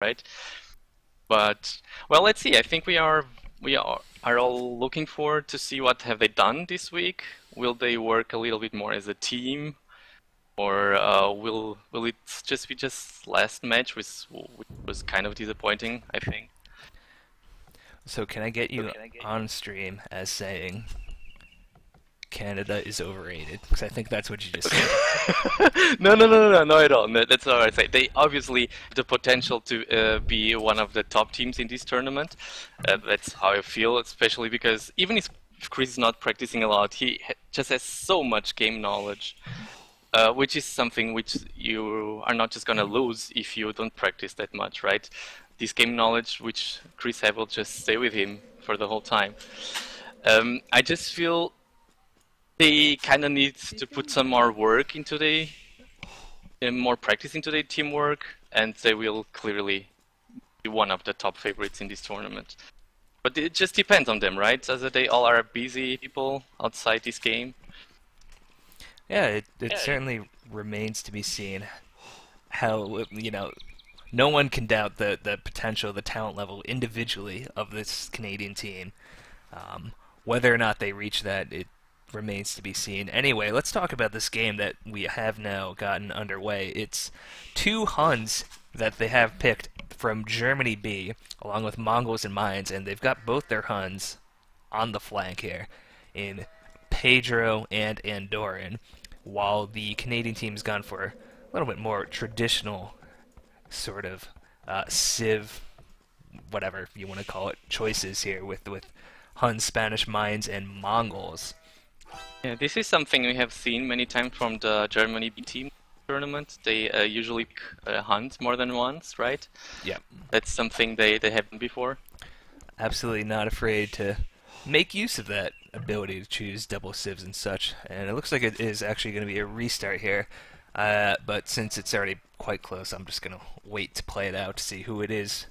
right? But well, let's see. I think we are all looking forward to see what have they done this week. Will they work a little bit more as a team, or will it just be just last match, which was kind of disappointing, I think. So can I get you on stream as saying Canada is overrated? Because I think that's what you just said. No, no, no, no, no, not at all. No, that's not what I say. They obviously have the potential to be one of the top teams in this tournament. That's how I feel, especially because even if Chris is not practicing a lot, just has so much game knowledge, which is something which you are not just gonna lose if you don't practice that much, right? This game knowledge which Chris have will just stay with him for the whole time. I just feel they kind of need to put some more work into more practice into their teamwork, and they will clearly be one of the top favorites in this tournament. But it just depends on them, right? As they all are busy people outside this game. Yeah, it certainly remains to be seen how, no one can doubt the potential, the talent level individually of this Canadian team. Whether or not they reach that, it remains to be seen. Anyway, let's talk about this game that we have now gotten underway. It's two Huns that they have picked from Germany B, along with Mongols and Mayans, and they've got both their Huns on the flank here in Pedro and Andorran, while the Canadian team's gone for a little bit more traditional sort of Civ, whatever you want to call it, choices here with Huns, Spanish, Mayans, and Mongols. Yeah, this is something we have seen many times from the Germany B team tournament. They usually hunt more than once, right? Yep. That's something they haven't before. Absolutely not afraid to make use of that ability to choose double civs and such. And it looks like it is actually going to be a restart here. But since it's already quite close, I'm just going to wait to play it out to see who it is.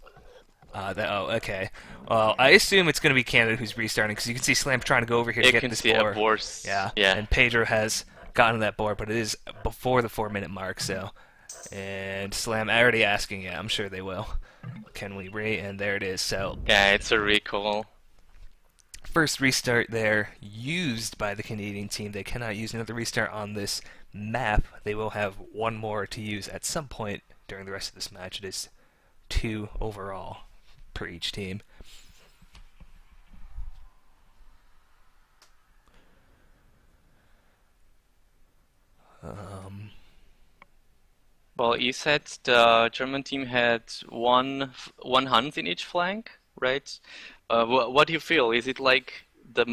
Oh, okay. Well, I assume it's going to be Canada who's restarting because you can see Slam trying to go over here to You get can this see boar. a horse. Yeah, Yeah. and Pedro has gotten that board, but it is before the 4-minute mark, so. And Slam already asking, yeah, I'm sure they will. Can we And there it is. So Yeah, it's a recall. first restart there used by the Canadian team. They cannot use another restart on this map. They will have one more to use at some point during the rest of this match. It is 2 overall per each team. Um, Well, you said the German team had one hunt in each flank, right? What do you feel? Is it like the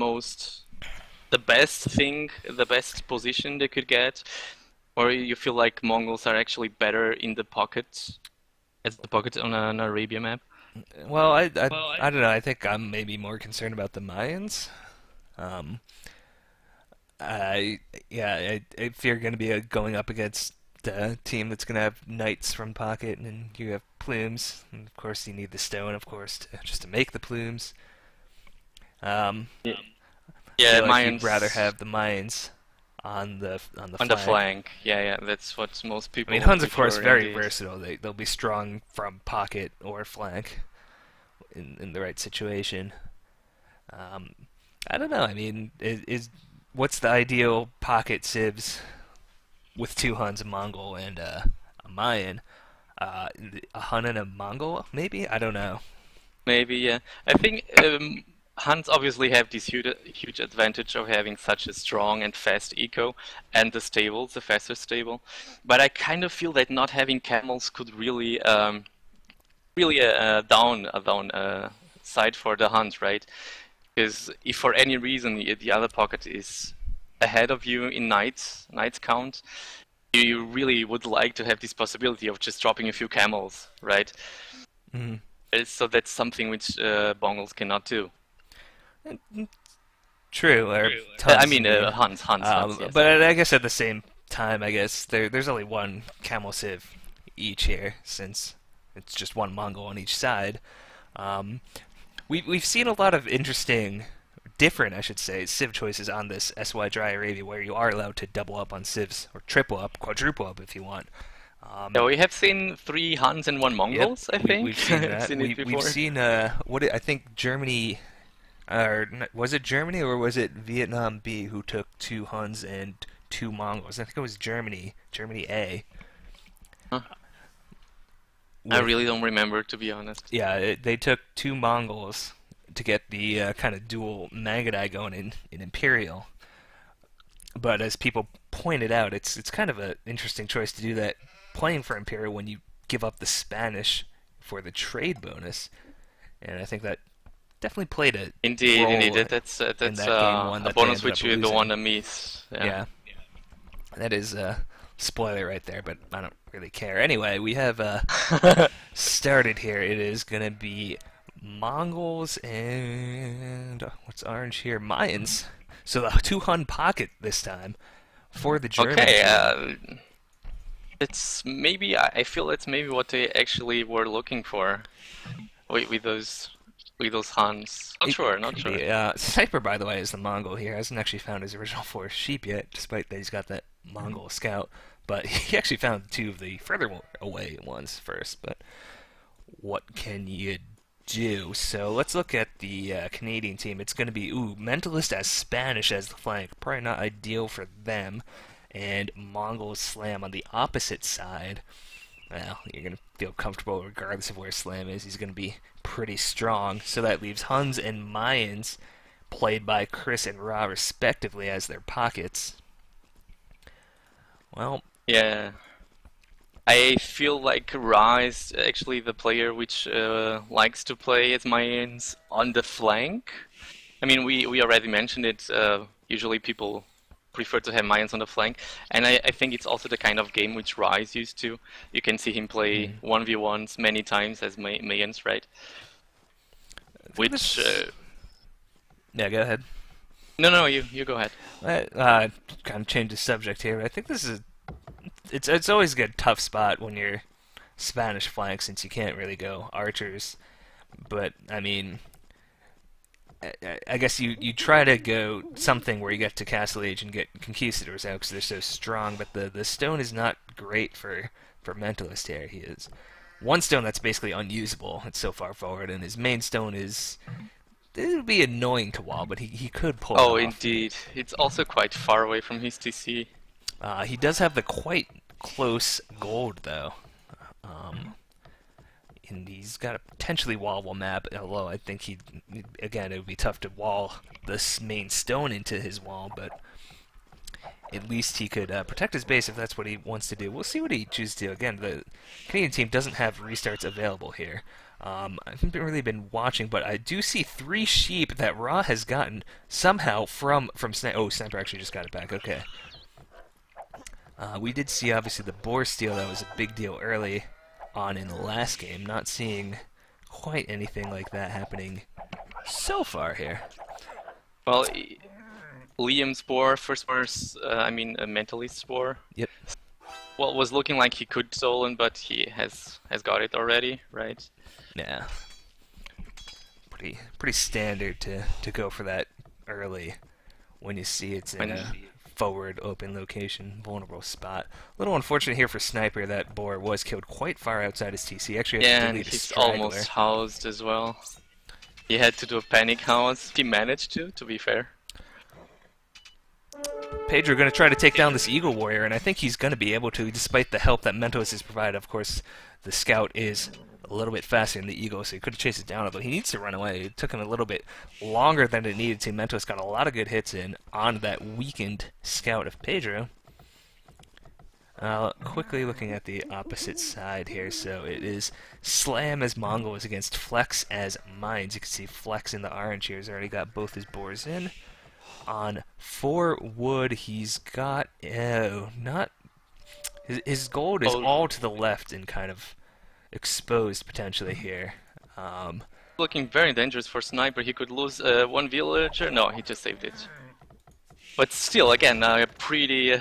best thing, the best position they could get, or you feel like Mongols are actually better in the pocket, as the pocket on an Arabia map? well, I don't know. I think I'm maybe more concerned about the Mayans. Um, I yeah, if you're going to be going up against a team that's going to have knights from pocket, and you have plumes, and of course you need the stone, of course, just to make the plumes. Um, Yeah, I yeah, feel like you'd rather Mayans have the Mayans on the on the flank. flank. Yeah, yeah, that's what most I mean, people Huns, of course, prefer very indeed. versatile. They'll be strong from pocket or flank in the right situation. Um, I don't know. I mean, what's the ideal pocket civs with two Huns, a Mongol, and a Mayan? Uh, a Hun and a Mongol, maybe? I don't know. Maybe, yeah. I think Huns obviously have this huge advantage of having such a strong and fast eco, and the stables, the faster stable. But I kind of feel that not having camels could really a down side for the Huns, right? Because if for any reason the other pocket is ahead of you in knights count, you really would like to have this possibility of just dropping a few camels, right? Mhm. So that's something which Mongols cannot do. True, or I Huns, you mean, mean. Huns, yes. But I guess at the same time, I guess there's only one camel civ each here, since it's just one Mongol on each side. Um, we've seen a lot of interesting, different, I should say, civ choices on this SY Dry Arabia, where you are allowed to double up on civs, or triple up, quadruple up if you want. Yeah, we have seen 3 Huns and 1 Yep, Mongols, I we've think. seen I've that. seen it We've before. seen I think Germany, was it Germany or was it Vietnam B who took 2 Huns and 2 Mongols? I think it was Germany, Germany A, Huh. I with really don't remember, to be honest. yeah, they took 2 Mongols to get the kind of dual Magadai going in Imperial. But as people pointed out, it's kind of an interesting choice to do that playing for Imperial when you give up the Spanish for the trade bonus, and I think that definitely played a Indeed, indeed. role in That's that game one a that they bonus ended which up you don't want losing. to miss. Yeah. Yeah, that is a spoiler right there, but I don't really care. Anyway, we have started here. It is gonna be Mongols and what's orange here? Mayans. So the 2 Hun pocket this time for the German Okay, team. it's maybe I feel it's maybe what they actually were looking for with those Huns. Not It sure, not could sure. be. Sniper, by the way, is the Mongol here. Hasn't actually found his original 4 sheep yet, despite that he's got that Mongol scout. But he actually found 2 of the further away ones first. But what can you do? So let's look at the Canadian team. It's going to be, Mentalist as Spanish as the flank. Probably not ideal for them. And Mongol Slam on the opposite side. Well, you're going to feel comfortable regardless of where Slam is. He's going to be pretty strong. So that leaves Huns and Mayans, played by Chris and Ra respectively, as their pockets. Well, Yeah. I feel like Ra is actually the player which likes to play as Mayans on the flank. I mean, we already mentioned it. Usually people prefer to have Mayans on the flank, and I think it's also the kind of game which Ra is used to. You can see him play hmm. 1v1s many times as Mayans, right? I think Which, this. Yeah, go ahead. no, no, you go ahead. Kind of change the subject here, but I think this is. It's always a good tough spot when you're Spanish flank since you can't really go archers. But I mean, I guess you try to go something where you get to Castle Age and get Conquistadors out because they're so strong. But the stone is not great for Mentalist here. He is one stone that's basically unusable. It's so far forward, and his main stone is it would be annoying to wall, but he could pull it Oh, off. indeed. It's also quite far away from his TC. He does have the quite close gold though. Um, and he's got a potentially wallable map, although I think again, it would be tough to wall this main stone into his wall, but at least he could protect his base if that's what he wants to do. We'll see what he chooses to do. Again, the Canadian team doesn't have restarts available here. I haven't really been watching, but I do see 3 sheep that Ra has gotten somehow from Sniper. Oh, Sniper actually just got it back. Okay. We did see, obviously, the boar steal. That was a big deal early on in the last game. Not seeing quite anything like that happening so far here. Well, Liam Spore, first Spore, I mean, a Mentalist Spore. Yep. Well, was looking like he could stolen, but he has got it already, right? Yeah. Pretty standard to go for that early when you see it's in When a forward open location, vulnerable spot. A little unfortunate here for Sniper that boar was killed quite far outside his TC. Actually had yeah, to and delete a he's straggler. almost housed as well. He had to do a panic house. He managed to be fair. Pedro going to try to take down this Eagle Warrior, and I think he's going to be able to, despite the help that Mentos has provided. Of course, the Scout is a little bit faster than the Eagle, so he could have chased it down, although he needs to run away. It took him a little bit longer than it needed to. Mentos got a lot of good hits in on that weakened Scout of Pedro. Quickly looking at the opposite side here, so it is Slam as Mongols against Flex as Mines. You can see Flex in the orange here has already got both his boars in. On 4 wood, he's got not his gold is Oh, all to the left and kind of exposed potentially here. looking very dangerous for Sniper. He could lose one villager. No, he just saved it. But still, again, a pretty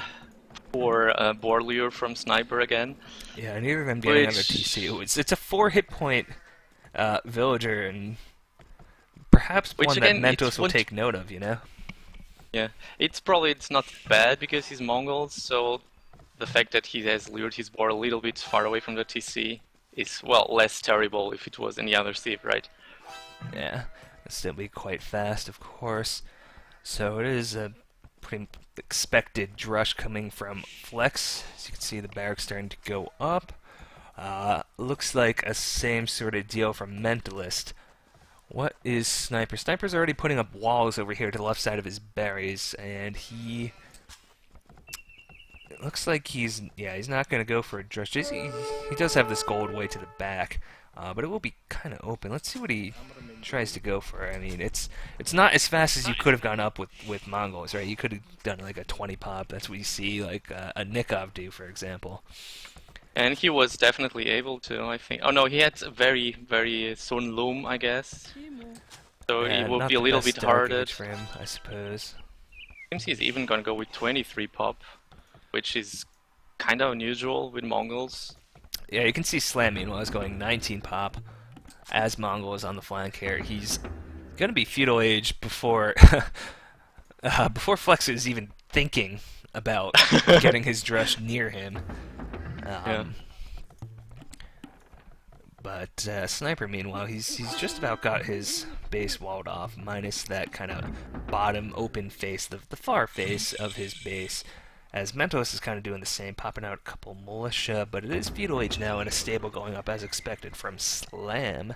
poor boar lure from Sniper again. Yeah, neither of them getting under Which, TC. It's a 4 hit point villager, and perhaps which one that again, Mentos will take note of. yeah, it's not bad because he's Mongols, so the fact that he has lured his board a little bit far away from the TC is, well, less terrible if it was any other Steve, right? Yeah, it'll still be quite fast, of course. So it is a pretty expected drush coming from Flex. As you can see, the barracks starting to go up. Looks like a same sort of deal from Mentalist. What is Sniper? Sniper's already putting up walls over here to the left side of his berries, and he... It looks like he's not going to go for a drush. He does have this gold way to the back, but it will be kind of open. Let's see what he tries to go for. I mean, it's not as fast as you could have gone up with Mongols, right? You could have done like a 20 pop. That's what you see like a Nikov do, for example. And he was definitely able to, I think. Oh no, he had a very, very Sun Loom, I guess. So Yeah, it will not be a the little best bit dark harder. age for him, I suppose. Seems he's even gonna go with 23 pop, which is kind of unusual with Mongols. Yeah, you can see Slam meanwhile is going 19 pop as Mongol is on the flank here. He's gonna be feudal age before before Flex is even thinking about getting his drush near him. Yeah. But Sniper, meanwhile, he's just about got his base walled off, minus that kind of bottom open face, the far face of his base. As Mentos is kind of doing the same, popping out a couple militia, but it is feudal age now and a stable going up as expected from Slam.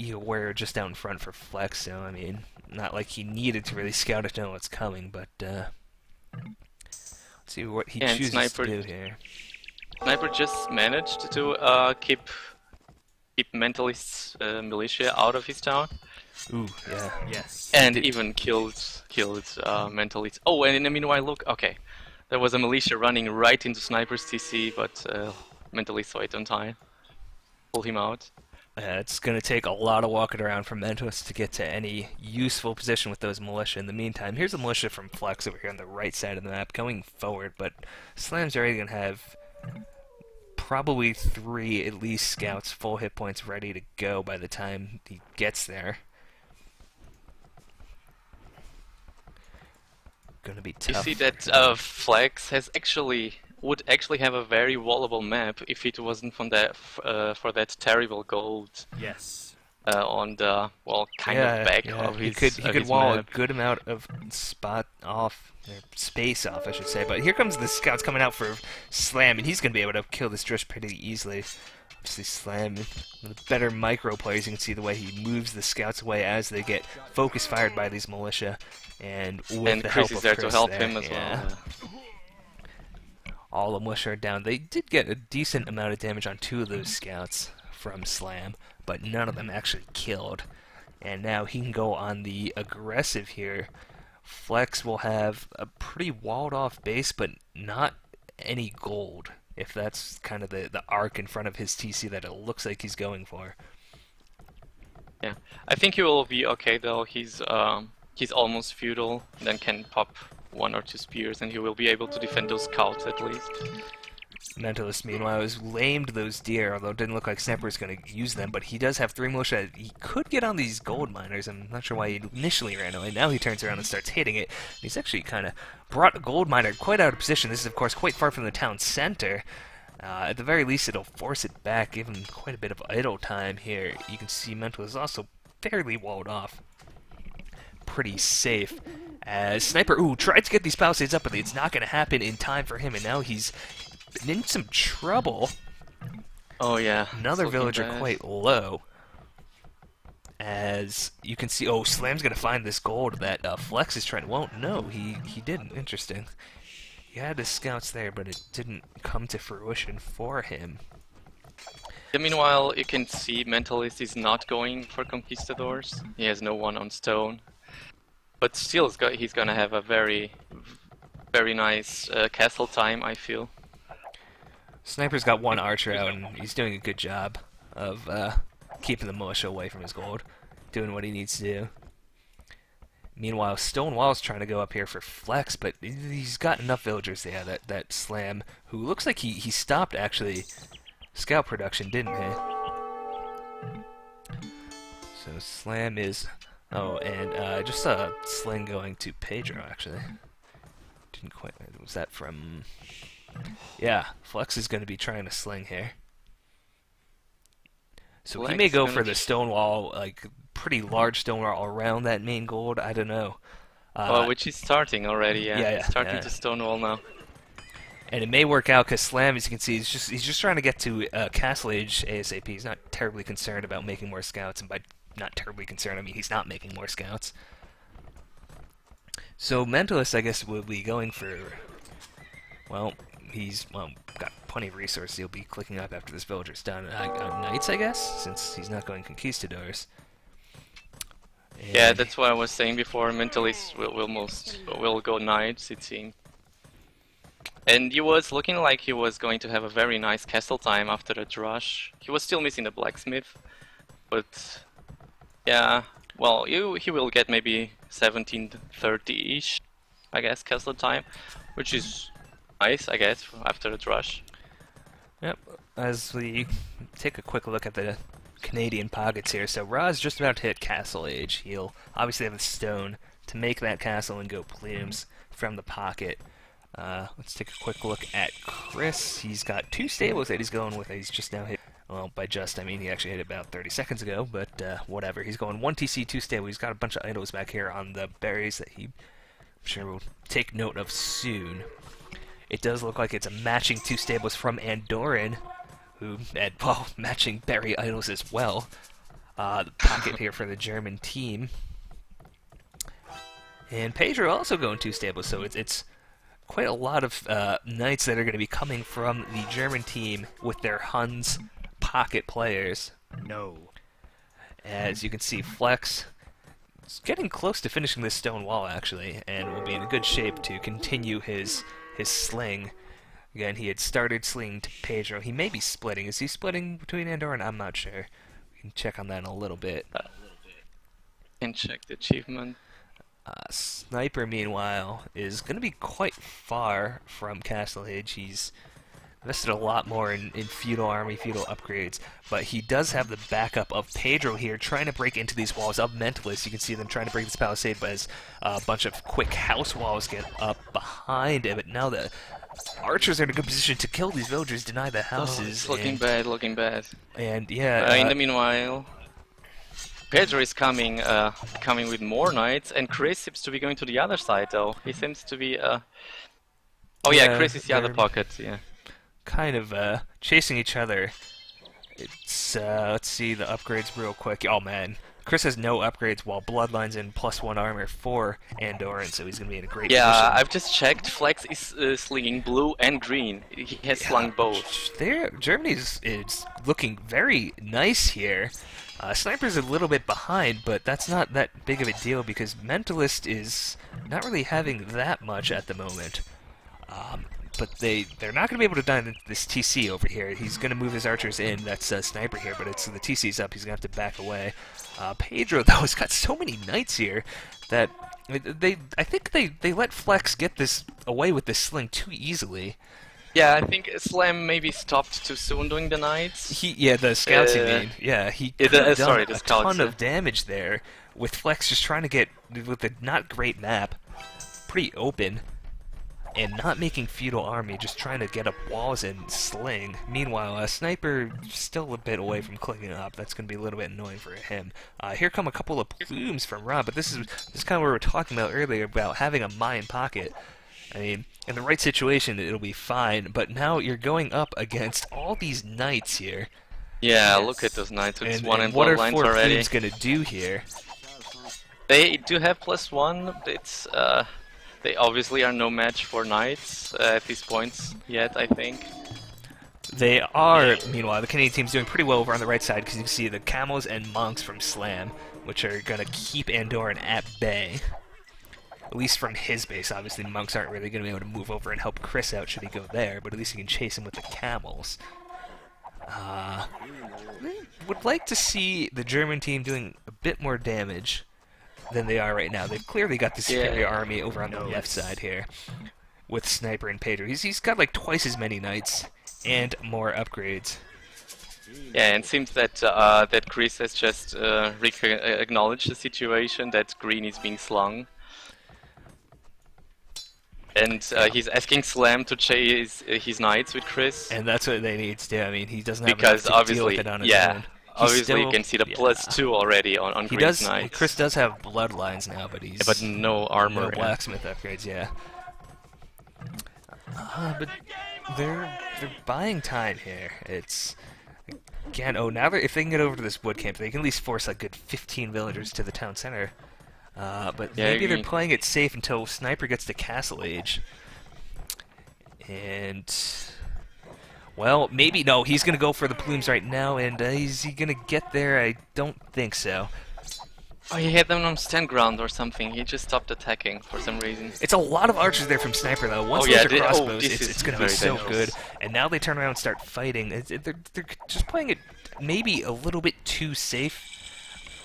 We're just out in front for Flex, so I mean, not like he needed to really scout it to know what's coming, but let's see what he chooses Sniper, to do here. Sniper just managed to keep Mentalist's militia out of his town. Ooh, yeah. Yes. And even killed Mentalists. Oh, and in the meanwhile, look, okay. There was a militia running right into Sniper's TC, but Mentalist saw it on time. Pull him out. It's going to take a lot of walking around from Mentos to get to any useful position with those militia. In the meantime, here's a militia from Flex over here on the right side of the map going forward, but Slam's already going to have probably 3 at least scouts, full hit points ready to go by the time he gets there. Gonna be tough. You see that Flex would actually have a very wallable map if it wasn't for that terrible gold Yes. on the kind of back of his he could wall map. a good amount of space off, I should say. But here comes the scouts coming out for Slam, and he's gonna be able to kill this Drush pretty easily. Obviously, Slam, the better micro players, you can see the way he moves the scouts away as they get focus fired by these militia, and with the Chris help is of there Chris to help there, him as yeah. well. All the militia are down. They did get a decent amount of damage on 2 of those scouts from Slam, but none of them actually killed. And now he can go on the aggressive here. Flex will have a pretty walled off base, but not any gold, if that's kind of the arc in front of his TC that it looks like he's going for. Yeah, I think he will be okay though. He's almost feudal, then can pop 1 or 2 spears, and he will be able to defend those scouts at least. Mentalist, meanwhile, has lamed those deer, although it didn't look like Sniper is going to use them, but he does have 3 militia. He could get on these gold miners. I'm not sure why he initially ran away. Now he turns around and starts hitting it. He's actually kind of brought a gold miner quite out of position. This is, of course, quite far from the town center. At the very least, it'll force it back, give him quite a bit of idle time here. You can see Mental is also fairly walled off. Pretty safe. As Sniper, tried to get these palisades up, but it's not going to happen in time for him, and now he's in some trouble. Oh yeah. Another villager bad. quite low. As you can see, Slam's going to find this gold that Flex is trying to... Well, no, he didn't. Interesting. He had his scouts there, but it didn't come to fruition for him. Yeah, meanwhile, you can see Mentalist is not going for Conquistadors. He has no one on stone. But still, he's gonna have a very, very nice castle time, I feel. Sniper's got 1 archer out, and he's doing a good job of keeping the militia away from his gold, doing what he needs to do. Meanwhile, Stonewall's trying to go up here for Flex, but he's got enough villagers there that Slam, who looks like he stopped, actually, scout production, didn't he? So Slam is... Oh, and just a sling going to Pedro, actually. Was that from? Yeah, Flex is going to be trying to sling here. So Flex he may go for gonna the stone wall, like pretty large stone wall around that main gold. I don't know. Well, which is starting already, yeah. Yeah, He's starting yeah. to stonewall now. And it may work out because Slam, as you can see, he's just trying to get to Castle Age ASAP. He's not terribly concerned about making more scouts, and by not terribly concerned, I mean he's not making more scouts. So Mentalist, I guess, will be going for. Well, he's got plenty of resources. He'll be clicking up after this villager's done. Knights, I guess, since he's not going conquistadors. And yeah, that's what I was saying before. Mentalist will go knights, it seems. And he was looking like he was going to have a very nice castle time after that rush. He was still missing the blacksmith, but yeah, well, he will get maybe 1730-ish, I guess, castle time, which is nice, I guess, after that rush. Yep. As we take a quick look at the Canadian pockets here, so Ra's just about to hit Castle Age. He'll obviously have a stone to make that castle and go plumes from the pocket. Let's take a quick look at Chris. He's got 2 stables that he's going with. He's just now hit, well, by just, I mean he actually hit it about 30 seconds ago, but whatever. He's going 1 TC, 2 stable. He's got a bunch of idols back here on the berries that he, I'm sure, will take note of soon. It does look like it's a matching 2 stables from Andorran, who had, well, matching berry idols as well. The pocket here for the German team. And Pedro also going 2 stables, so it's quite a lot of knights that are going to be coming from the German team with their Huns pocket players. No. As you can see, Flex is getting close to finishing this stone wall, actually, and will be in good shape to continue his sling. Again, he had started slinging to Pedro. He may be splitting. Is he splitting between Andorra? I'm not sure. We can check on that in a little bit. Can check the achievement. Sniper, meanwhile, is going to be quite far from Castle Age. He's invested a lot more in feudal army, feudal upgrades, but he does have the backup of Pedro here trying to break into these walls of Mentalist. You can see them trying to break this palisade, but as a bunch of quick house walls get up behind him, but now the archers are in a good position to kill these villagers, deny the houses. It's looking bad, looking bad. And yeah, in the meanwhile, Pedro is coming with more knights, and Chris seems to be going to the other side, though. He seems to be, oh yeah, Chris is the other pocket, yeah. Kind of chasing each other. It's let's see the upgrades real quick. Oh man, Chris has no upgrades while Bloodline's in +1 armor for Andorran, so he's gonna be in a great position. Yeah, I've just checked. Flex is slinging blue and green. He has slung both. Germany is looking very nice here. Sniper's a little bit behind, but that's not that big of a deal because Mentalist is not really having that much at the moment. But they're not going to be able to dine this TC over here. He's going to move his archers in. That's Sniper here, but the TC's up. He's going to have to back away. Pedro, though, has got so many knights here that I think they let Flex get this away with this sling too easily. Yeah, I think Slam maybe stopped too soon doing the knights. The scouts, you mean? Yeah, he could have done a ton of damage there with Flex just trying to get, with a not great map, pretty open, and not making feudal army, just trying to get up walls and sling. Meanwhile, Sniper still a bit away from clicking up. That's going to be a little bit annoying for him. Here come a couple of plumes from Rob, but this is kind of what we were talking about earlier about having a mine pocket. I mean, in the right situation, it'll be fine, but now you're going up against all these knights here. Yeah, look at those knights. It's one and what are bloodlines 4 already. plumes going to do here? They do have +1. It's they obviously are no match for knights at these points yet, I think. They are, meanwhile, the Canadian team's doing pretty well over on the right side because you can see the camels and monks from Slam, which are going to keep Andorran at bay. At least from his base. Obviously, monks aren't really going to be able to move over and help Chris out should he go there, but at least he can chase him with the camels. Would like to see the German team doing a bit more damage than they are right now. They've clearly got the superior army over on the left side here with Sniper and Pedro. He's got like twice as many knights and more upgrades. Yeah, and it seems that that Chris has just acknowledged the situation that green is being slung. And he's asking Slam to chase his knights with Chris. And that's what they need to do. I mean, he doesn't have Because enough to deal with obviously, it on his yeah, own. obviously you can see the +2 already on He Green's does. knights. Chris does have bloodlines now, but he's But no armor. no blacksmith upgrades. Yeah. But they're buying time here. It's again. Oh, now if they can get over to this wood camp, they can at least force a good 15 villagers to the town center. But Yeah, maybe they're playing it safe until Sniper gets to Castle Age. And well, maybe no. He's gonna go for the plumes right now, and is he gonna get there? I don't think so. Oh, he had them on stand ground or something. He just stopped attacking for some reason. It's a lot of archers there from Sniper, though. Once those are crossbows, it's going to be so good. And now they turn around and start fighting. They're just playing it maybe a little bit too safe,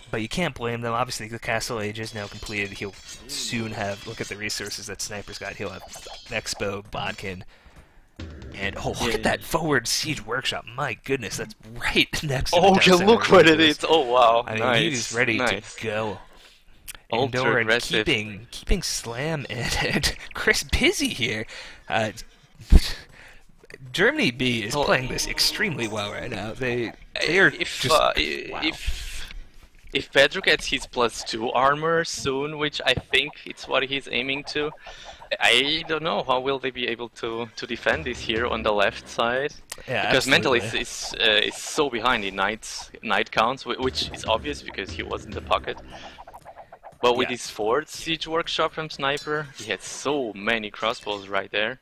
but you can't blame them. Obviously, the Castle Age is now completed. He'll soon have, look at the resources that Sniper's got. He'll have Expo, Bodkin, and oh, look at that forward siege workshop. My goodness, that's right next to the town center. Look what it is. Oh, wow. I mean, he's ready to go. Ultra And keeping Slam and Chris busy here. Germany B is playing this extremely well right now. They are if Pedro gets his +2 armor soon, which I think it's what he's aiming to, I don't know how will they be able to defend this here on the left side. Yeah, because Mentalist is so behind in knight counts, which is obvious because he was in the pocket. But with his fourth siege workshop from Sniper, he had so many crossbows right there.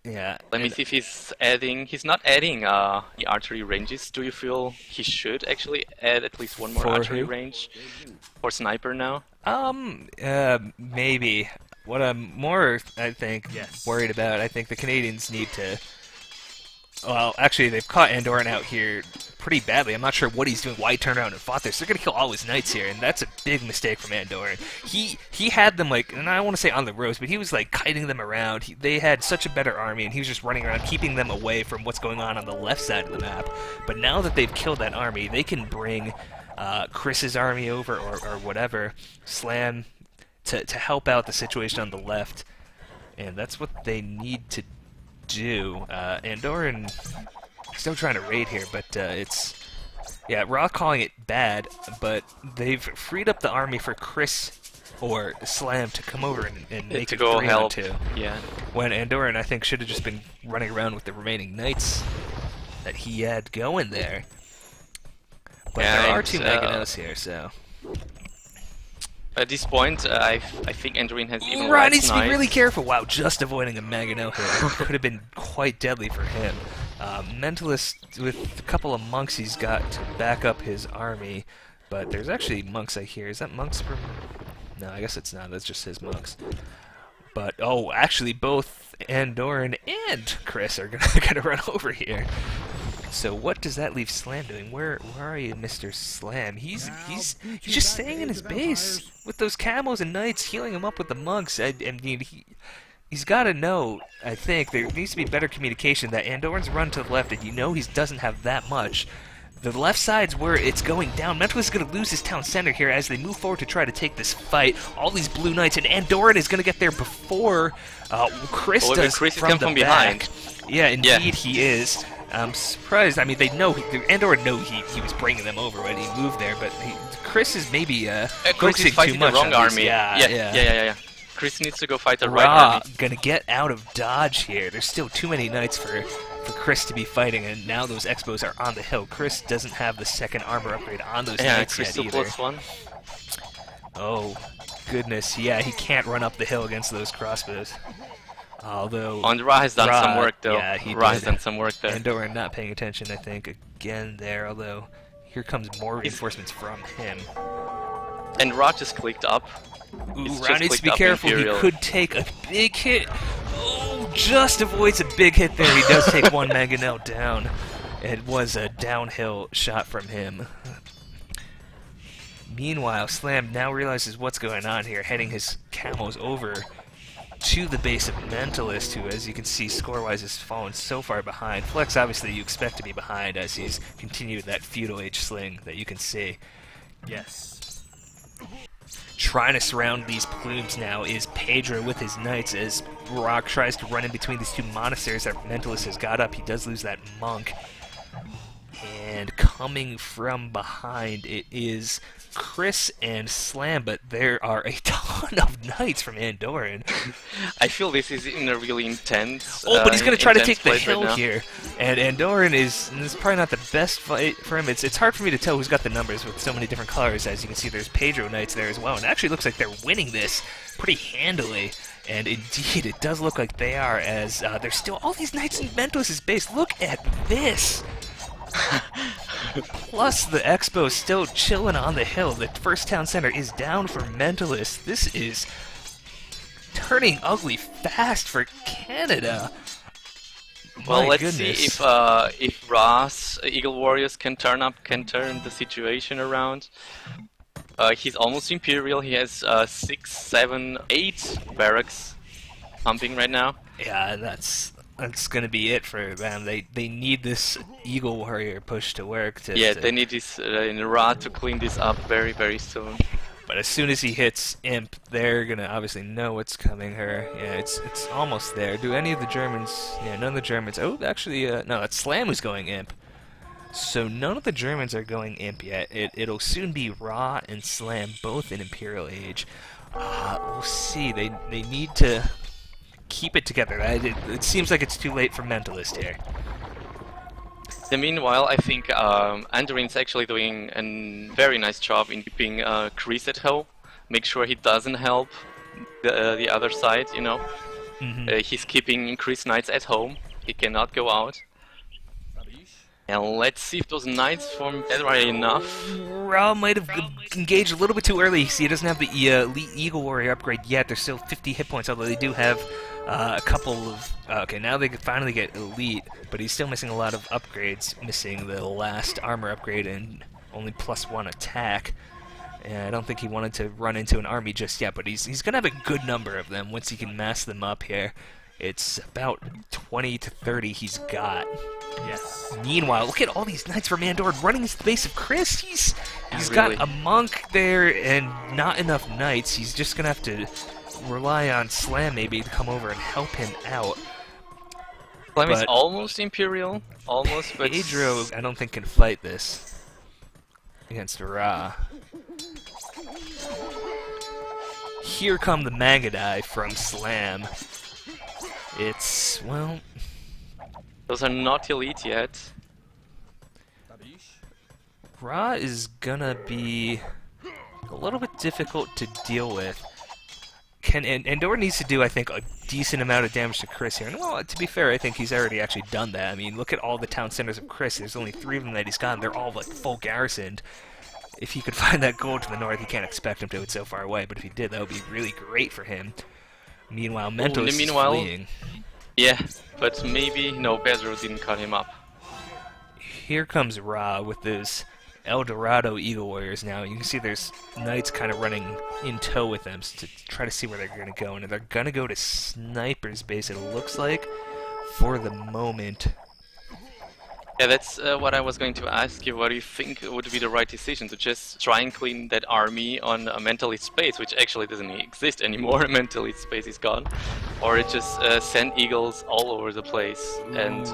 Yeah. Let me see if he's adding. He's not adding the archery ranges. Do you feel he should actually add at least one more archery range for Sniper now? Maybe. What I'm more, I think, worried about, I think the Canadians need to. Well, actually, they've caught Andorran out here pretty badly. I'm not sure what he's doing, why he turned around and fought this. They're going to kill all his knights here, and that's a big mistake from Andorran. He had them, like, and I don't want to say on the ropes, but he was, like, kiting them around. They had such a better army, and he was just running around, keeping them away from what's going on the left side of the map. But now that they've killed that army, they can bring Chris's army over, or whatever, Slam, to help out the situation on the left. And that's what they need to do. Andorran still trying to raid here, but it's Raw calling it bad, but they've freed up the army for Chris or Slam to come over and make it 3-on-2. Yeah. When Andorran, I think, should have just been running around with the remaining knights that he had going there. But there are 2 Meganos here, so. At this point, I think Andorran has even Ron less needs to be knights. really careful. Wow, just avoiding a Magano here could have been quite deadly for him. Mentalist, with a couple of monks he's got to back up his army, but there's actually monks I hear. Is that monks from... No, I guess it's not. That's just his monks. But, oh, actually both Andorran and Chris are gonna run over here. So what does that leave Slam doing? Where are you, Mr. Slam? He's just staying in his base with those camos and knights, healing him up with the monks. I mean, he's got to know. I think there needs to be better communication that Andorran's run to the left, and you know he doesn't have that much. The left side's where it's going down. Mentalist is going to lose his town center here as they move forward to try to take this fight. All these blue knights, and Andorran is going to get there before Chris does. Chris from the behind. Back. Yeah, indeed he is. I'm surprised. I mean, they know Andorran knew he was bringing them over when he moved there, but Chris is maybe Chris is fighting too much the wrong army. Yeah. Chris needs to go fight the right army. Gonna get out of dodge here. There's still too many knights for Chris to be fighting, and now those Expos are on the hill. Chris doesn't have the second armor upgrade on those knights Chris yet either. +1. Oh, goodness. Yeah, he can't run up the hill against those crossbows. Although... Ra has done some work, though. Yeah, Ra has done some work there. Andorran not paying attention, I think, again there, although here comes more reinforcements from him. And Ra just clicked up. Ooh, Ra needs to be careful. Imperial. He could take a big hit. Oh, just avoids a big hit there. He does take one Mangonel down. It was a downhill shot from him. Meanwhile, Slam now realizes what's going on here, heading his camos over to the base of Mentalist, who, as you can see, score-wise has fallen so far behind. Flex, obviously, you expect to be behind as he's continued that feudal age sling that you can see. Yes. Trying to surround these plumes now is Pedro with his knights as Rock tries to run in between these two monasteries that Mentalist has got up. He does lose that monk. And coming from behind, it is Chris and Slam, but there are a ton of knights from Andoran. I feel this is in a really intense. Oh, but he's going to try to take the right hill now. here. And Andoran is probably not the best fight for him. It's hard for me to tell who's got the numbers with so many different colors. As you can see, there's Pedro knights there as well. And it actually looks like they're winning this pretty handily. And indeed, it does look like they are, as there's still all these knights in Mentalist's base. Look at this! Plus, the Expo's still chilling on the hill. The first town center is down for Mentalist. This is turning ugly fast for Canada. Well, My let's goodness. see if Ra's Eagle Warriors can turn the situation around. He's almost Imperial. He has 6, 7, 8 barracks pumping right now. Yeah, that's gonna be it for them. They need this Eagle Warrior push to work. They need this Ra to clean this up very, very soon. But as soon as he hits Imp, they're gonna obviously know what's coming here. Yeah, it's almost there. Do any of the Germans? Yeah, none of the Germans. Oh, actually, no, it's Slam who's going Imp. So none of the Germans are going Imp yet. It'll soon be Ra and Slam, both in Imperial Age. We'll see. They need to keep it together. It seems like it's too late for Mentalist here. Meanwhile, I think Andorin's actually doing a very nice job in keeping Chris at home. Make sure he doesn't help the other side, you know. He's keeping Chris knights at home. He cannot go out. And let's see if those knights from that are enough. Ra might have engaged a little bit too early. See, he doesn't have the Elite Eagle Warrior upgrade yet. There's still 50 hit points, although they do have a couple of... okay, now they can finally get Elite, but he's still missing a lot of upgrades. Missing the last armor upgrade and only +1 attack. And I don't think he wanted to run into an army just yet, but he's going to have a good number of them once he can mass them up here. It's about 20 to 30 he's got. Yes. Meanwhile, look at all these knights from Andor running into the base of Chris. He's really got a monk there and not enough knights. He's just gonna have to rely on Slam maybe to come over and help him out. Slam is almost Imperial, almost, but Pedro, I don't think can fight this against Ra. Here come the Magadai from Slam. It's, well... those are not elite yet. Ra is gonna be a little bit difficult to deal with. Andor needs to do, I think, a decent amount of damage to Chris here. And, well, to be fair, I think he's already actually done that. I mean, look at all the town centers of Chris. There's only 3 of them that he's got, and they're all, like, full garrisoned. If he could find that gold to the north, you can't expect him to. It's so far away, but if he did, that would be really great for him. Meanwhile, Mentos is fleeing. Yeah, but maybe... no, Pedro didn't cut him up. Here comes Ra with those El Dorado Eagle Warriors now. You can see there's knights kind of running in tow with them to try to see where they're going to go. And they're going to go to Sniper's base, it looks like, for the moment. Yeah, that's what I was going to ask you. What do you think would be the right decision? To just try and clean that army on a Mentalist space, which actually doesn't exist anymore, Mentalist space is gone, or it just send eagles all over the place and...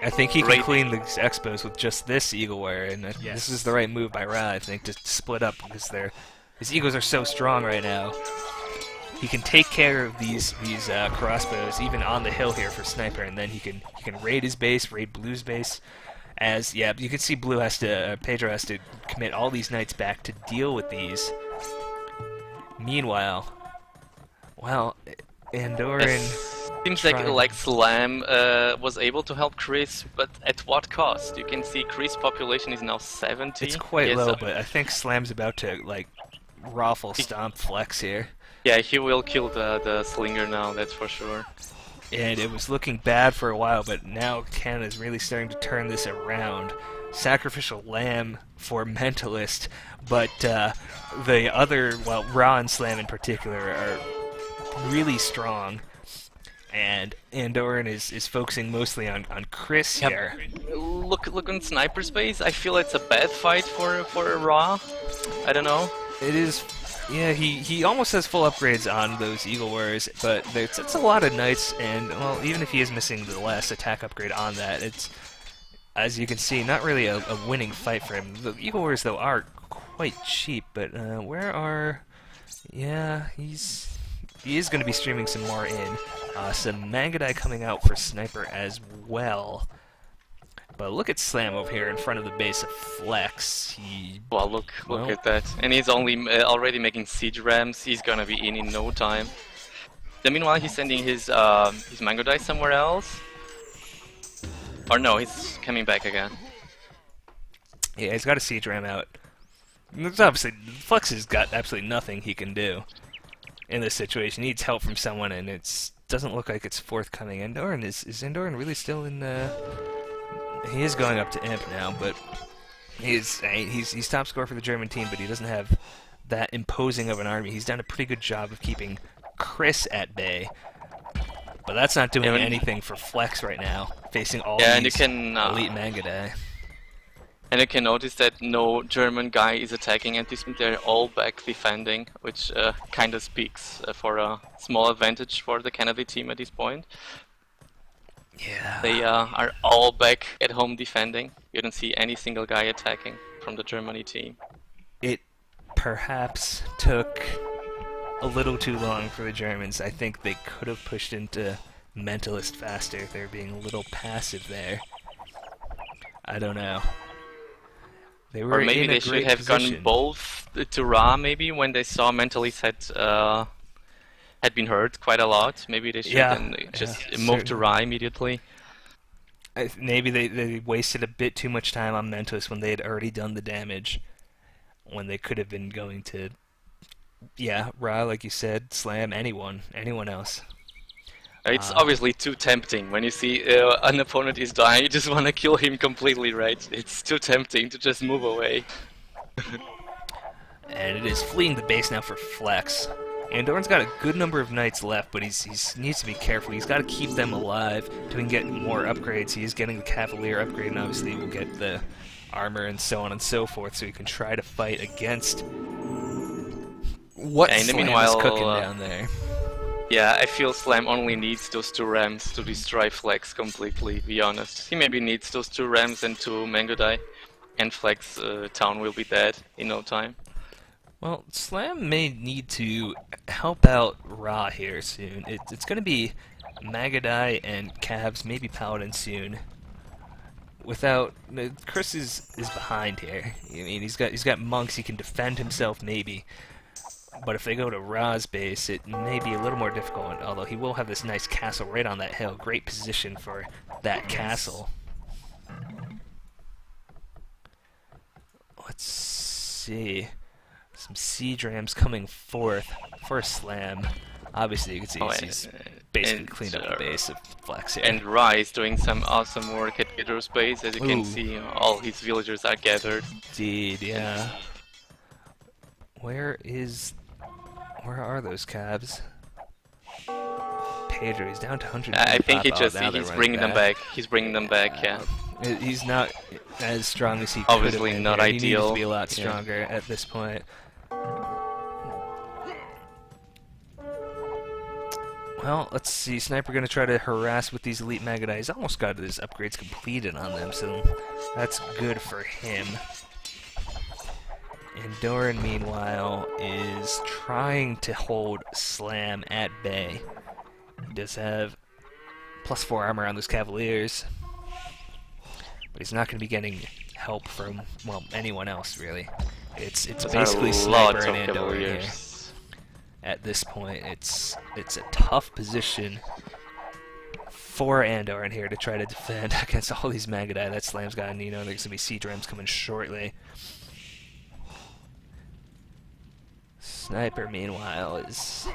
I think he can clean the Expos with just this Eagle Warrior, and this is the right move by Ra, I think, to split up, because his Eagles are so strong right now. He can take care of these crossbows even on the hill here for Sniper, and then he can raid his base, raid Blue's base. As you can see, Blue has to Pedro has to commit all these knights back to deal with these. Meanwhile, well, Andoran seems like Slam was able to help Chris, but at what cost? You can see Chris' population is now 70. It's quite low, but I think Slam's about to like raffle stomp flex here. Yeah, he will kill the Slinger now, that's for sure. And it was looking bad for a while, but now Canada's really starting to turn this around. Sacrificial Lamb for Mentalist, but the other, well, Ra and Slam in particular, are really strong. And Andoran is focusing mostly on Chris here. Look on Sniper space. I feel it's a bad fight for Ra. I don't know. It is, yeah, he almost has full upgrades on those Eagle Warriors, but it's a lot of Knights, and, well, even if he is missing the last attack upgrade on that, it's, as you can see, not really a winning fight for him. The Eagle Warriors, though, are quite cheap, but where are... Yeah, he is going to be streaming some more in. Some Mangadai coming out for Sniper as well. But look at Slam over here in front of the base of Flex. Well, look at that. And he's only already making siege rams. He's gonna be in no time. Then meanwhile, he's sending his Mangodai somewhere else. Or no, he's coming back again. Yeah, he's got a siege ram out. There's obviously, Flex has got absolutely nothing he can do in this situation. He needs help from someone, and it doesn't look like it's forthcoming. Andoran, is Andoran really still in the... He is going up to Imp now, but he's top scorer for the German team, but he doesn't have that imposing of an army. He's done a pretty good job of keeping Chris at bay, but that's not doing anything for Flex right now, facing all these elite Mangadai. And you can notice that no German guy is attacking at this point. They're all back defending, which kind of speaks for a small advantage for the Kennedy team at this point. Yeah. They are all back at home defending. You don't see any single guy attacking from the Germany team. It perhaps took a little too long for the Germans. I think they could have pushed into Mentalist faster if they were being a little passive there. I don't know. They were or maybe in a they great should have position. gone both to Ra maybe when they saw Mentalist had been hurt quite a lot. Maybe they should just move to Ra immediately. Maybe they wasted a bit too much time on Mentos when they had already done the damage, when they could have been going to, Ra, like you said, slam anyone else. It's obviously too tempting. When you see an opponent is dying, you just want to kill him completely, right? It's too tempting to just move away. And it is fleeing the base now for Flex. Andoran's got a good number of knights left, but he needs to be careful. He's got to keep them alive so he can get more upgrades. He is getting the Cavalier upgrade, and obviously we'll get the armor and so on and so forth, so he can try to fight against what Slam is cooking down there. Yeah, I feel Slam only needs those 2 rams to destroy Flex completely, to be honest. He maybe needs those 2 rams and 2 Mangodai, and Flex town will be dead in no time. Well, Slam may need to help out Ra here soon. It's going to be Magadai and Cavs, maybe Paladin soon. Without Chris is behind here. I mean, he's got monks. He can defend himself maybe, but if they go to Ra's base, it may be a little more difficult. Although he will have this nice castle right on that hill. Great position for that castle. Let's see. Some siege rams coming forth for Slam. Obviously, you can see he's basically cleaned up the base of Flex here. And Ra is doing some awesome work at Gidro's base. As you can see, all his villagers are gathered. Indeed, yeah. Where are those Cavs? Pedro, he's down to 100. I think he's bringing them back. He's bringing them back, yeah. He's not as strong as he could Obviously have been. not He ideal. needs to be a lot stronger at this point. Well, let's see. Sniper going to try to harass with these elite Magadai. He's almost got his upgrades completed on them, so that's good for him. And Doran, meanwhile, is trying to hold Slam at bay. He does have +4 armor on those Cavaliers, but he's not going to be getting help from, well, anyone else, really. It's basically Sniper and Andoran here. At this point, it's a tough position for Andoran here to try to defend against all these Magadai that Slam's got, and you know there's going to be siege rams coming shortly. Sniper, meanwhile, is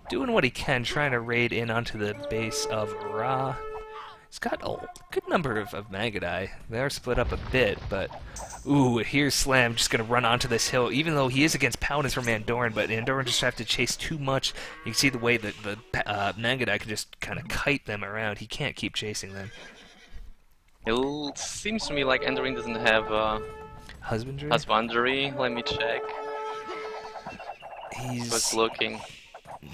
doing what he can, trying to raid in onto the base of Ra. He's got a good number of Magadai. They are split up a bit, but... Ooh, here's Slam just going to run onto this hill, even though he is against Paladins from Andoran, but Andoran just have to chase too much. You can see the way that the Magadai can just kind of kite them around. He can't keep chasing them. It seems to me like Andoran doesn't have Husbandry? husbandry. Let me check. Was He's... looking.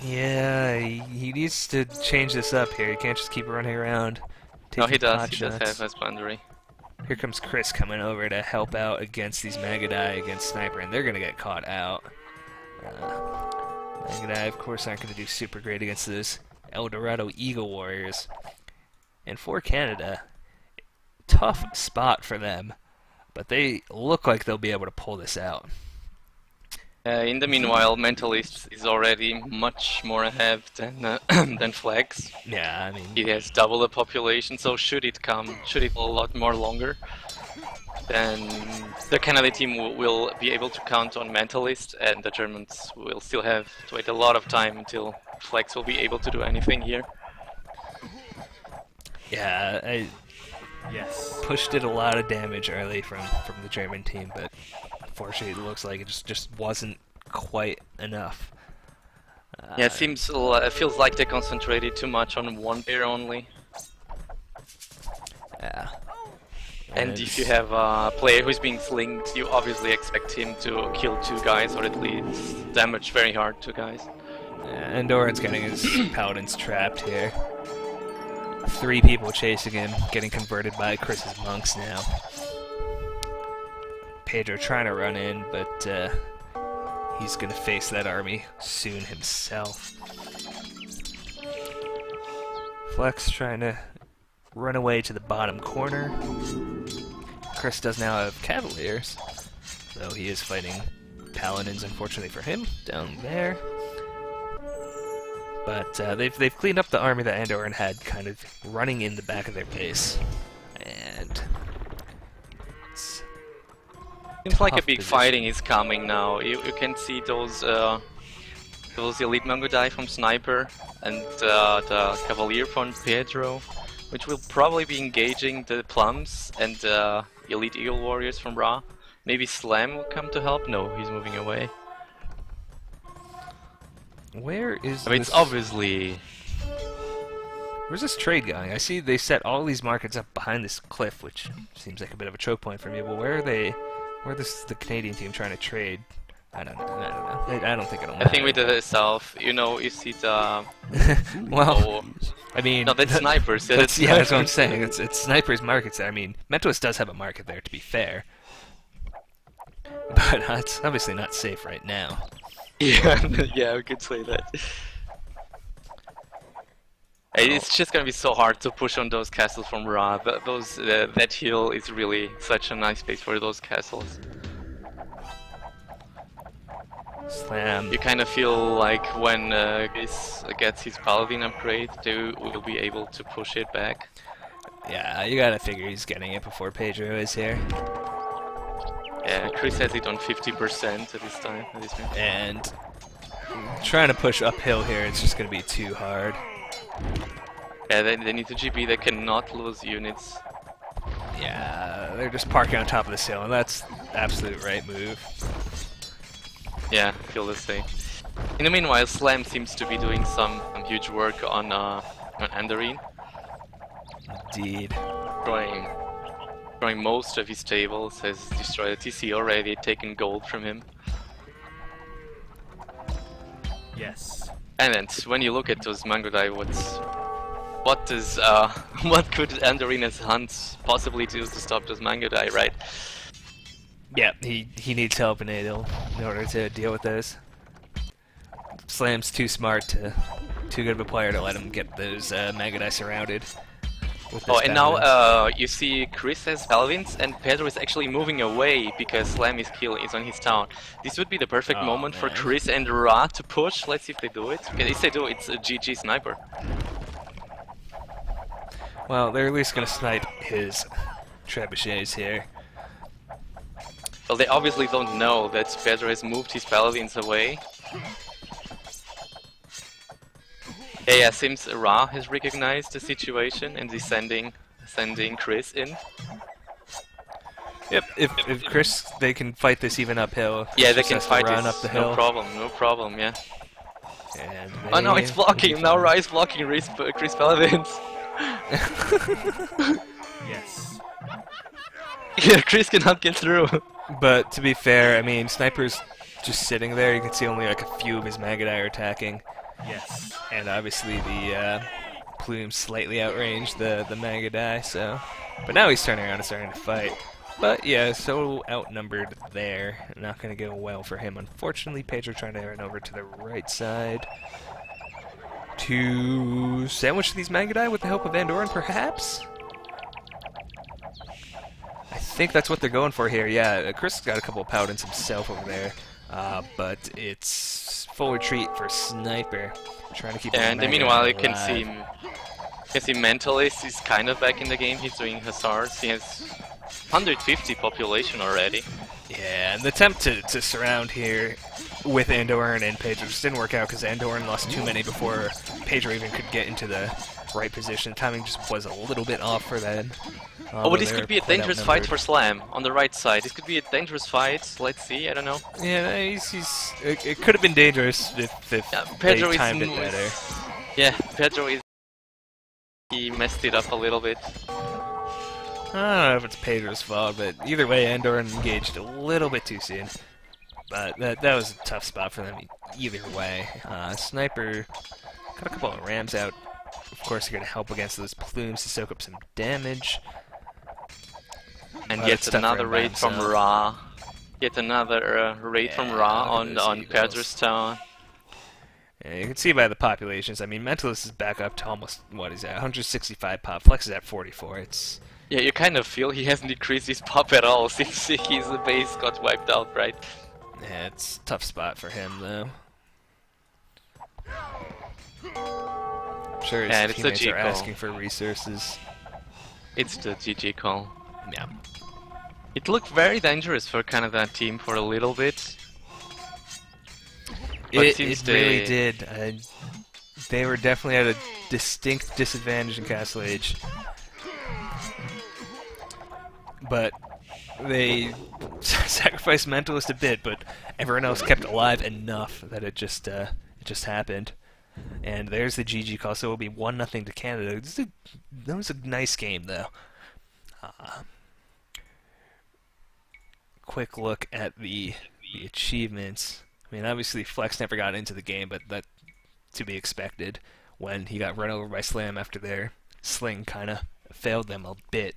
Yeah, he needs to change this up here. He can't just keep running around No, taking he does. pot He does shots. have his boundary. Here comes Chris coming over to help out against these Magadai against Sniper, and they're going to get caught out. Magadai, of course, aren't going to do super great against those El Dorado Eagle Warriors. And for Canada, tough spot for them, but they look like they'll be able to pull this out. In the meanwhile, Mentalist is already much more ahead than Flex. Yeah, I mean... He has double the population, so should it a lot more longer, then the Canada team will be able to count on Mentalist, and the Germans will still have to wait a lot of time until Flex will be able to do anything here. Yeah, I pushed it a lot of damage early from the German team, but unfortunately it looks like it just wasn't quite enough. Yeah, it feels like they concentrated too much on one player only. Yeah. And if you have a player who's being slinged, you obviously expect him to kill two guys or at least damage very hard two guys. Yeah, and Doran's getting his paladins trapped here. 3 people chasing him, getting converted by Chris's monks now. Pedro trying to run in, but he's gonna face that army soon himself. Flex trying to run away to the bottom corner. Chris does now have Cavaliers, though he is fighting Paladins, unfortunately for him, down there. But they've cleaned up the army that Andoran had kind of running in the back of their base. And it's Seems like a tough big position. fighting is coming now. You can see those elite Mangudai from Sniper and the Cavalier from Pedro, which will probably be engaging the Plums and the elite Eagle Warriors from Ra. Maybe Slam will come to help. No, he's moving away. Where is I mean, this? it's obviously... Where's this trade going? I see they set all these markets up behind this cliff, which seems like a bit of a choke point for me. But where are they? Where is the Canadian team trying to trade? I don't know. I don't think it'll matter. I think we did it south. You know, you see the... Well, I mean... No, that's Snipers. Yeah, That's what I'm saying. It's Sniper's markets there. I mean, Mentalist does have a market there, to be fair. But it's obviously not safe right now. Yeah, yeah, we could say that. It's just gonna be so hard to push on those castles from Ra. That hill is really such a nice place for those castles. Slam. You kind of feel like when Chris gets his Paladin upgrade, they will be able to push it back. Yeah, you gotta figure he's getting it before Pedro is here. Yeah, Chris has it on 50% at this time. And trying to push uphill here, it's just gonna be too hard. Yeah, they need to GB, they cannot lose units. Yeah, they're just parking on top of this hill, and that's absolute right move. Yeah, I feel the same. In the meanwhile, Slam seems to be doing some huge work on Andorin. Indeed. Destroying most of his tables, has destroyed a TC already, taken gold from him. Yes. And then when you look at those Mangudai, what could Andorina's hunt possibly do to stop those Mangudai, right? Yeah, he needs help in order to deal with those. Slam's too smart too good of a player to let him get those Magadai surrounded. Oh, and now you see Chris has Paladins and Pedro is actually moving away because Slam is on his town. This would be the perfect moment for Chris and Ra to push. Let's see if they do it. Okay, if they do, it's a GG Sniper. Well, they're at least gonna snipe his trebuchets here. Well, they obviously don't know that Pedro has moved his Paladins away. Yeah, seems Ra has recognized the situation and is sending Chris in. Yep, if Chris, they can fight this even uphill. Yeah, they Chris can has to fight run this, up the hill. no problem, yeah. And Oh no, it's blocking! Now Ra is blocking Chris Paladins! Yes. Yeah, Chris cannot get through. But to be fair, I mean, Sniper's just sitting there. You can see only like a few of his Magadai are attacking. Yes. And obviously the Plume slightly outranged the Magadai, so... But now he's turning around and starting to fight. But yeah, so outnumbered there. Not going to go well for him. Unfortunately, Pedro trying to run over to the right side to sandwich these Magadai with the help of Andoran, perhaps? I think that's what they're going for here. Yeah, Chris has got a couple of Paladins himself over there. But it's full retreat for Sniper. Trying to keep And Magadai meanwhile, you alive. can see Mentalist is kind of back in the game. He's doing Hussars. He has 150 population already. Yeah, and the attempt to surround here with Andoran and Pedro just didn't work out because Andoran lost too many before Pedro even could get into the right position. Timing just was a little bit off for that. Oh, but this could be a dangerous fight for Slam on the right side. This could be a dangerous fight. Let's see, I don't know. Yeah, it could have been dangerous if Yeah, they timed it better. Yeah, Pedro is... He messed it up a little bit. I don't know if it's Pedro's fault, but either way, Andoran engaged a little bit too soon. But that was a tough spot for them either way. Sniper got a couple of rams out. Of course, they're going to help against those plumes to soak up some damage. And But yet it's tough for another him by raid from himself. Ra. Yet another raid from Ra look at on those eagles. Pedro's town. Yeah, you can see by the populations. I mean, Mentalist is back up to almost, what is that, 165 pop. Flex is at 44. It's... Yeah, you kind of feel he hasn't decreased his pop at all since his base got wiped out, right? Yeah, it's a tough spot for him, though. I'm sure his And it's a teammates G are call. asking for resources. It's the GG call. Yeah. It looked very dangerous for Canada team for a little bit. But It seems really they- did. They were definitely at a distinct disadvantage in Castle Age. But they sacrificed Mentalist a bit, but everyone else kept alive enough that it just happened. And there's the GG call, so it'll be 1-0 to Canada. That was a nice game, though. Quick look at the achievements. I mean, obviously Flex never got into the game, but that to be expected when he got run over by Slam after their sling kind of failed them a bit.